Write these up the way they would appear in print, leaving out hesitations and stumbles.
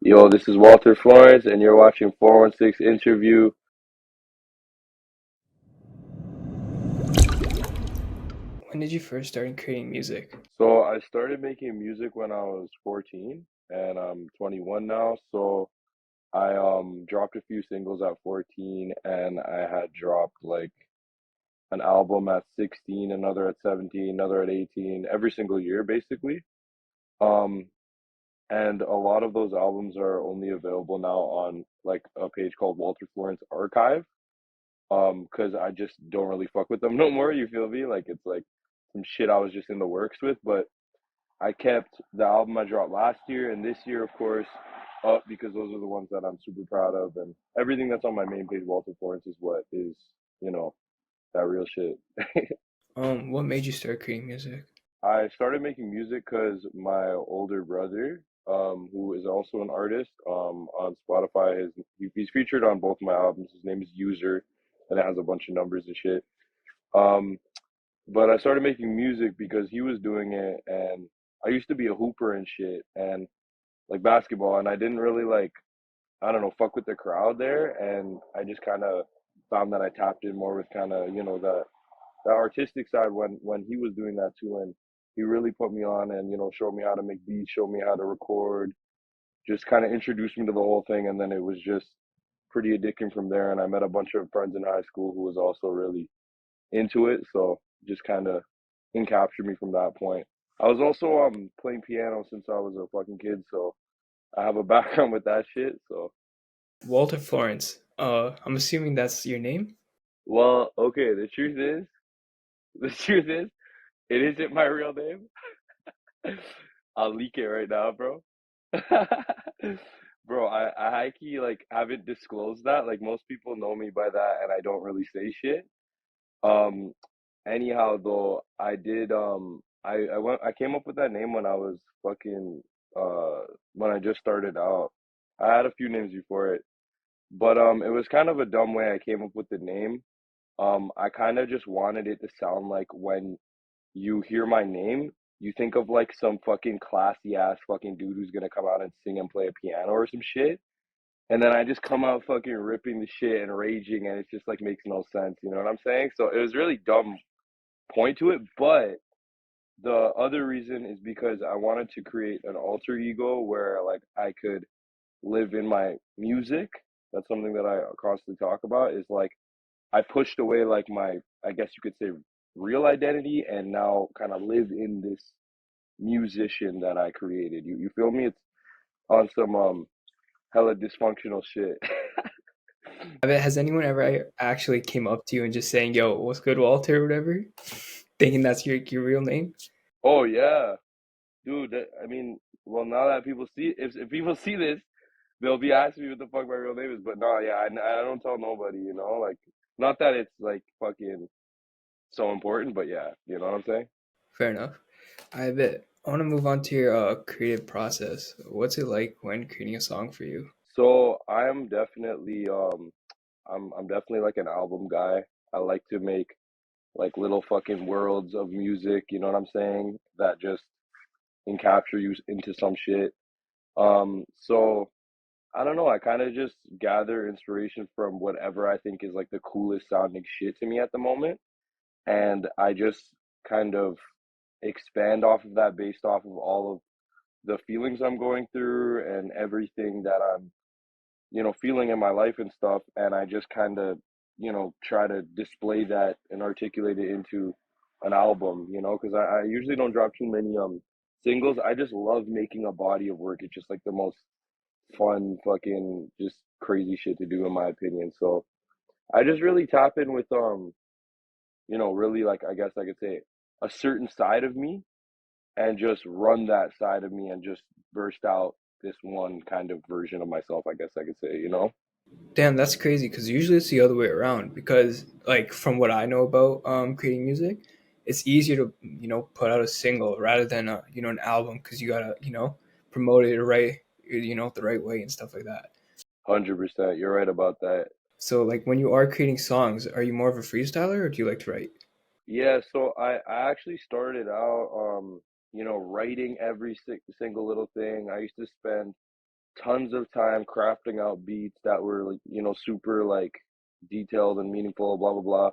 Yo, this is Walter Florence, and you're watching 416 Interview. When did you first start creating music? So, I started making music when I was 14, and I'm 21 now. So, I dropped a few singles at 14, and I had dropped like an album at 16, another at 17, another at 18, every single year basically. Um, and a lot of those albums are only available now on like a page called Walter Florence Archive. Because I just don't really fuck with them no more. You feel me? Like it's like some shit I was just in the works with, but I kept the album I dropped last year and this year, of course, up because those are the ones that I'm super proud of, and everything that's on my main page, Walter Florence, is what is you know that real shit. What made you start creating music? I started making music because my older brother, who is also an artist, on Spotify, he's featured on both my albums. His name is User, and it has a bunch of numbers and shit. Um, But I started making music because he was doing it, and I used to be a hooper and shit, and like basketball, and I didn't really like, I don't know, fuck with the crowd there, and I just kind of found that I tapped in more with kind of, that artistic side when he was doing that too, and he really put me on and, showed me how to make beats, showed me how to record, just kind of introduced me to the whole thing, and then it was just pretty addicting from there, and I met a bunch of friends in high school who was also really into it, so just kind of encaptured me from that point. I was also playing piano since I was a fucking kid, so I have a background with that shit. So, Walter Florence. I'm assuming that's your name? well, okay, the truth is, it isn't my real name. I'll leak it right now, bro. Bro, I high key like haven't disclosed that. Like most people know me by that, and I don't really say shit. Um, Anyhow, though, I came up with that name when I was fucking uh when I just started out. I had a few names before it, but it was kind of a dumb way I came up with the name. I kind of just wanted it to sound like when you hear my name, you think of like some fucking classy ass fucking dude who's gonna come out and sing and play a piano or some shit. And then I just come out fucking ripping the shit and raging, and it just like makes no sense. You know what I'm saying? So it was really dumb point to it, but the other reason is because I wanted to create an alter ego where like I could live in my music. That's something that I constantly talk about is like I pushed away like my, I guess you could say, real identity, and now kind of live in this musician that I created. You feel me? It's on some hella dysfunctional shit. I bet, has anyone ever actually came up to you and just saying, "Yo, what's good, Walter?" or whatever, thinking that's your real name? Oh yeah, dude. I mean, well, now that people see, if people see this, they'll be asking me what the fuck my real name is. But no, yeah, I don't tell nobody. Like not that it's like fucking so important, but yeah, you know what I'm saying. Fair enough. I bet. I want to move on to your creative process. What's it like when creating a song for you? So I'm definitely like an album guy. I like to make like little fucking worlds of music. You know what I'm saying? That just encapture you into some shit. So I don't know. I kind of just gather inspiration from whatever I think is like the coolest sounding shit to me at the moment, and I just kind of expand off of that based off of all of the feelings I'm going through and everything that I'm, feeling in my life and stuff. And I just kind of, try to display that and articulate it into an album, because I usually don't drop too many singles. I just love making a body of work. It's just like the most fun, fucking, just crazy shit to do, in my opinion. So I just really tap in with really like I guess I could say a certain side of me and just run that side of me and just burst out this one kind of version of myself, I guess I could say. Damn, that's crazy because usually it's the other way around. Because, like, from what I know about creating music, it's easier to put out a single rather than an album because you gotta promote it right the right way and stuff like that. 100%. You're right about that. So, like, when you are creating songs, are you more of a freestyler or do you like to write? Yeah, so I actually started out writing every single little thing. I used to spend tons of time crafting out beats that were like, super like detailed and meaningful, blah blah blah.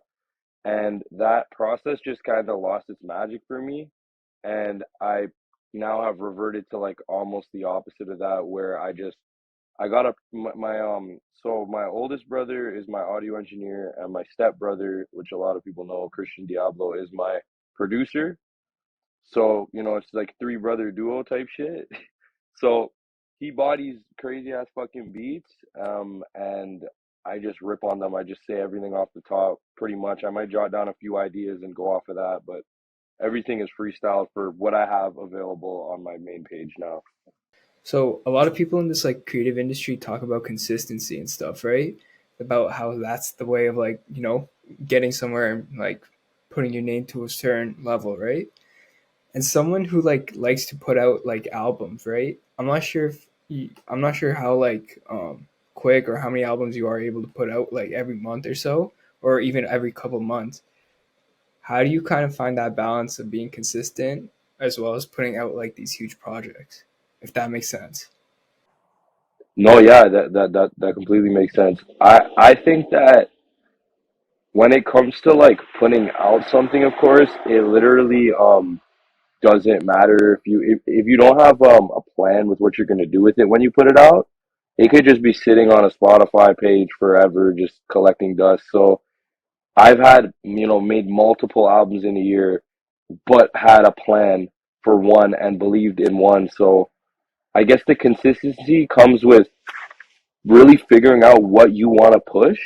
And that process just kind of lost its magic for me. And I now have reverted to like almost the opposite of that, where I got a so my oldest brother is my audio engineer, and my step brother, which a lot of people know, Christian Diablo, is my producer. So, it's like three brother duo type shit. So he bodies crazy ass fucking beats, and I just rip on them. I just say everything off the top, pretty much. I might jot down a few ideas and go off of that, but everything is freestyle for what I have available on my main page now. So a lot of people in this like creative industry talk about consistency and stuff, right? About how that's the way of like, getting somewhere and like putting your name to a certain level, right? And someone who like likes to put out like albums, right? I'm not sure how like quick or how many albums you are able to put out like every month or so, or even every couple months. How do you kind of find that balance of being consistent as well as putting out like these huge projects, if that makes sense? No, yeah, that completely makes sense. I think that when it comes to like putting out something, of course, it literally doesn't matter if you don't have a plan with what you're gonna do with it when you put it out. It could just be sitting on a Spotify page forever, just collecting dust. So I've had, made multiple albums in a year, but had a plan for one and believed in one. So I guess the consistency comes with really figuring out what you want to push,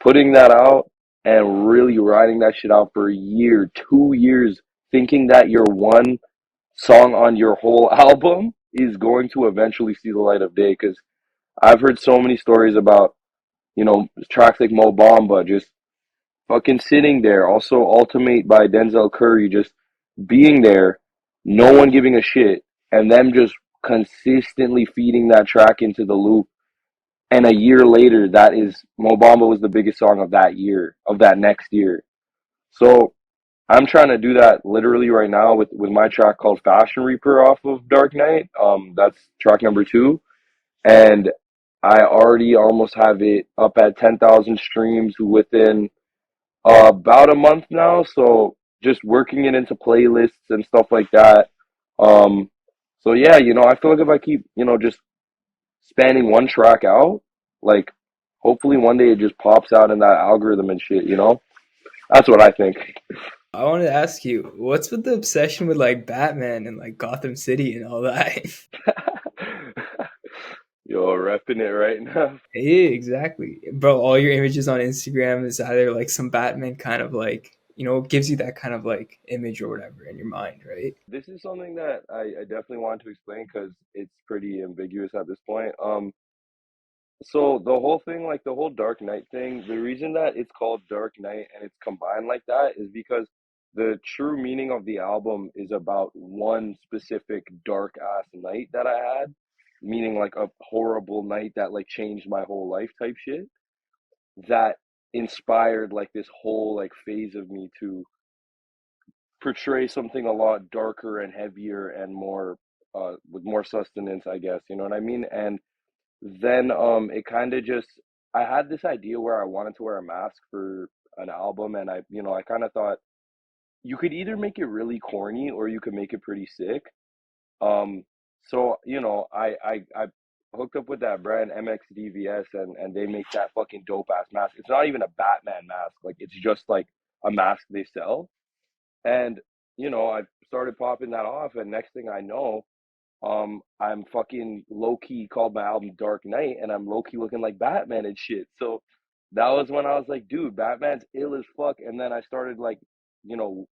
putting that out, and really riding that shit out for a year, 2 years, thinking that your one song on your whole album is going to eventually see the light of day. Because I've heard so many stories about, tracks like Mo Bamba just fucking sitting there. Also, Ultimate by Denzel Curry just being there, no one giving a shit, and them just consistently feeding that track into the loop. And a year later, that is Mo Bamba was the biggest song of that year, of that next year. So I'm trying to do that literally right now with my track called Fashion Reaper off of Dark Knight. That's track number two, and I already almost have it up at 10,000 streams within about a month now. So just working it into playlists and stuff like that. Um, so yeah, I feel like if I keep, just spanning one track out, like hopefully one day it just pops out in that algorithm and shit. That's what I think. I wanted to ask you, what's with the obsession with like Batman and like Gotham City and all that? Yo, repping it right now. Yeah, exactly. Bro, all your images on Instagram is either like some Batman kind of like, gives you that kind of like image or whatever in your mind, right? This is something that I definitely want to explain because it's pretty ambiguous at this point. So the whole thing, like the whole Dark Knight thing, the reason that it's called Dark Knight and it's combined like that is because the true meaning of the album is about one specific dark ass night that I had, meaning like a horrible night that like changed my whole life type shit, that inspired like this whole like phase of me to portray something a lot darker and heavier and more with more sustenance, I guess, you know what I mean? And then it kind of just I had this idea where I wanted to wear a mask for an album, and I kind of thought you could either make it really corny or you could make it pretty sick. Um so, I hooked up with that brand MXDVS, and they make that fucking dope ass mask. It's not even a Batman mask, like it's just like a mask they sell. And I started popping that off, and next thing I know, I'm fucking low key called my album Dark Knight, and I'm low key looking like Batman and shit. So that was when I was like, dude, Batman's ill as fuck. And then I started like, you know,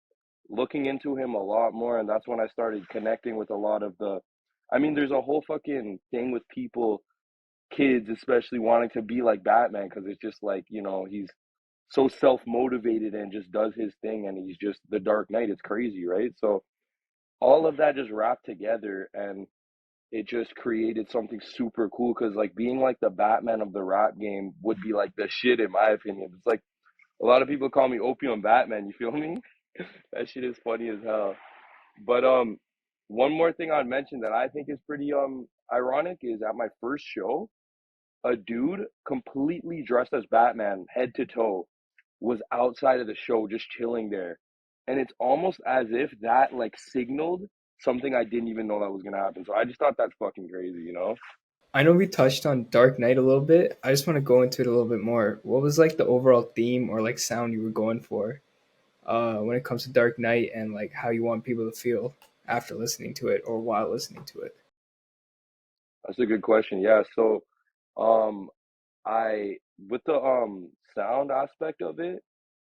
looking into him a lot more, and that's when I started connecting with a lot of the. I mean, there's a whole fucking thing with people, kids especially, wanting to be like Batman because it's just like, he's so self motivated and just does his thing, and he's just the Dark Knight. It's crazy, right? So all of that just wrapped together, and it just created something super cool because like being like the Batman of the rap game would be like the shit in my opinion. It's like a lot of people call me Opium Batman, you feel me? That shit is funny as hell. But one more thing I'd mention that I think is pretty ironic is at my first show, a dude completely dressed as Batman, head to toe, was outside of the show just chilling there. And it's almost as if that like signaled something I didn't even know that was gonna happen. So I just thought that's fucking crazy, you know? I know we touched on Dark Knight a little bit. I just want to go into it a little bit more. What was like the overall theme or like sound you were going for when it comes to Dark Knight, and like how you want people to feel after listening to it or while listening to it? That's a good question. Yeah, so um I with the sound aspect of it,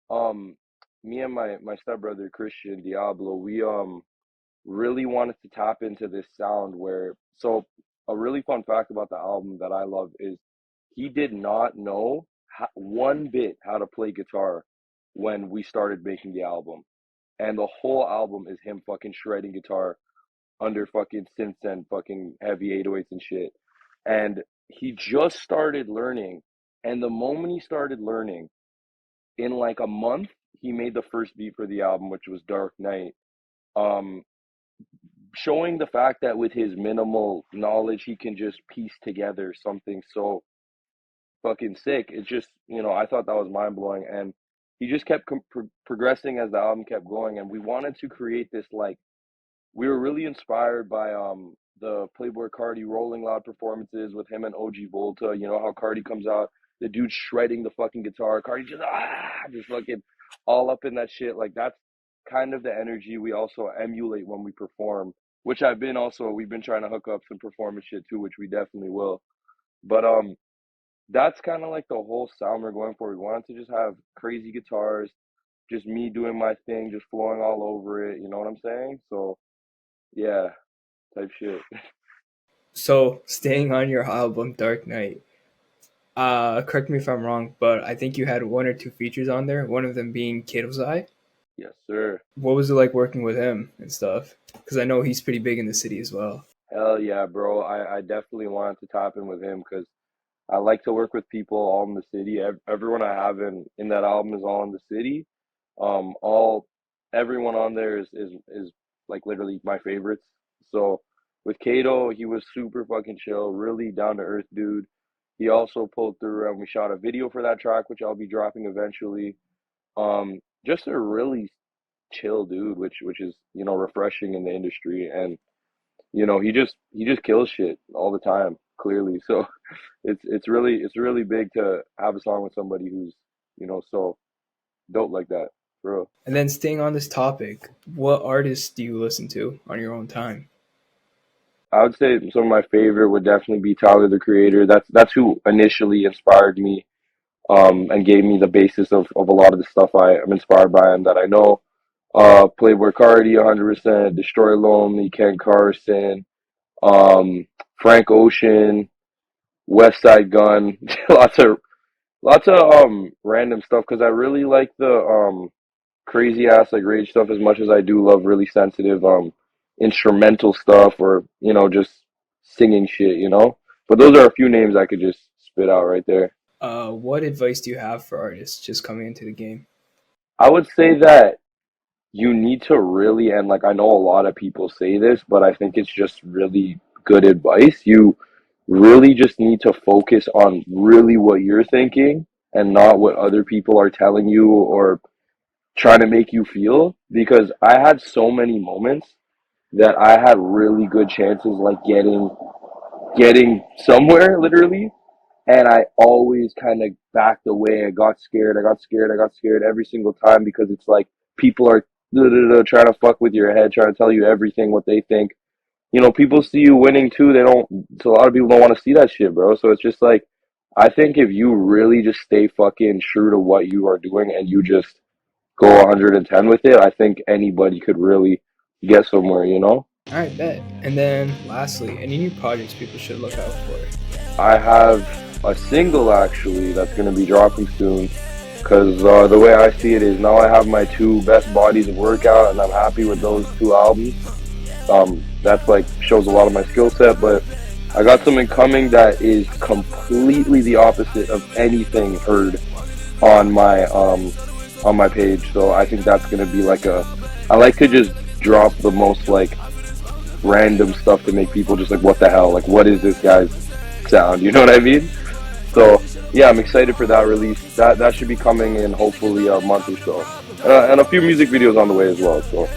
um me and my stepbrother Christian Diablo, we really wanted to tap into this sound where so a really fun fact about the album that I love is he did not know one bit how to play guitar when we started making the album. And the whole album is him fucking shredding guitar under fucking synths and fucking heavy 808s and shit. And he just started learning. And the moment he started learning, in like a month, he made the first beat for the album, which was Dark Knight. Um, Showing the fact that with his minimal knowledge, he can just piece together something so fucking sick. It's just, I thought that was mind blowing. And he just kept progressing as the album kept going. And we wanted to create this like we were really inspired by the Playboy Cardi Rolling Loud performances with him and OG Volta. You know how Cardi comes out, the dude shredding the fucking guitar, Cardi just fucking all up in that shit. Like that's kind of the energy we also emulate when we perform. Which we've been trying to hook up some performance shit too, which we definitely will. But that's kind of like the whole sound we're going for. We wanted to just have crazy guitars, just me doing my thing, just flowing all over it. You know what I'm saying? So yeah, type shit. So, staying on your album Dark Knight, correct me if I'm wrong, but I think you had one or two features on there. One of them being Katozai. Yes, sir. What was it like working with him and stuff? Because I know he's pretty big in the city as well. Hell yeah, bro. I definitely wanted to tap in with him because I like to work with people all in the city. Everyone I have in that album is all in the city. All everyone on there is like literally my favorites. So with Kato, he was super fucking chill, really down to earth dude. He also pulled through and we shot a video for that track, which I'll be dropping eventually. Just a really chill dude, which is refreshing in the industry, and he just kills shit all the time, clearly. So it's really big to have a song with somebody who's so dope like that, bro. And then staying on this topic, what artists do you listen to on your own time? I would say some of my favorite would definitely be Tyler the Creator. That's who initially inspired me, and gave me the basis of a lot of the stuff I am inspired by and that I know. Playboy Cardi, 100%, Destroy Lonely, Ken Carson, um, Frank Ocean, West Side Gun, lots of random stuff because I really like the crazy ass like rage stuff as much as I do love really sensitive instrumental stuff or just singing shit. But those are a few names I could just spit out right there. What advice do you have for artists just coming into the game? I would say that you need to really, and like I know a lot of people say this, but I think it's just really good advice. You really just need to focus on really what you're thinking and not what other people are telling you or trying to make you feel. Because I had so many moments that I had really good chances like getting somewhere literally, and I always kind of backed away. I got scared every single time because it's like people are trying to fuck with your head, trying to tell you everything what they think. People see you winning too. They don't. So a lot of people don't want to see that shit, bro. So it's just like, I think if you really just stay fucking true to what you are doing and you just go 110 with it, I think anybody could really get somewhere. All right, bet. And then lastly, any new projects people should look out for? I have a single actually that's gonna be dropping soon. Cause the way I see it is now I have my two best bodies of workout, and I'm happy with those two albums. That's like shows a lot of my skill set, but I got something coming that is completely the opposite of anything heard on my page. So I think that's gonna be like I like to just drop the most like random stuff to make people just like, what the hell? Like, what is this guy's sound? You know what I mean? So yeah, I'm excited for that release. That should be coming in hopefully a month or so, and a few music videos on the way as well. So.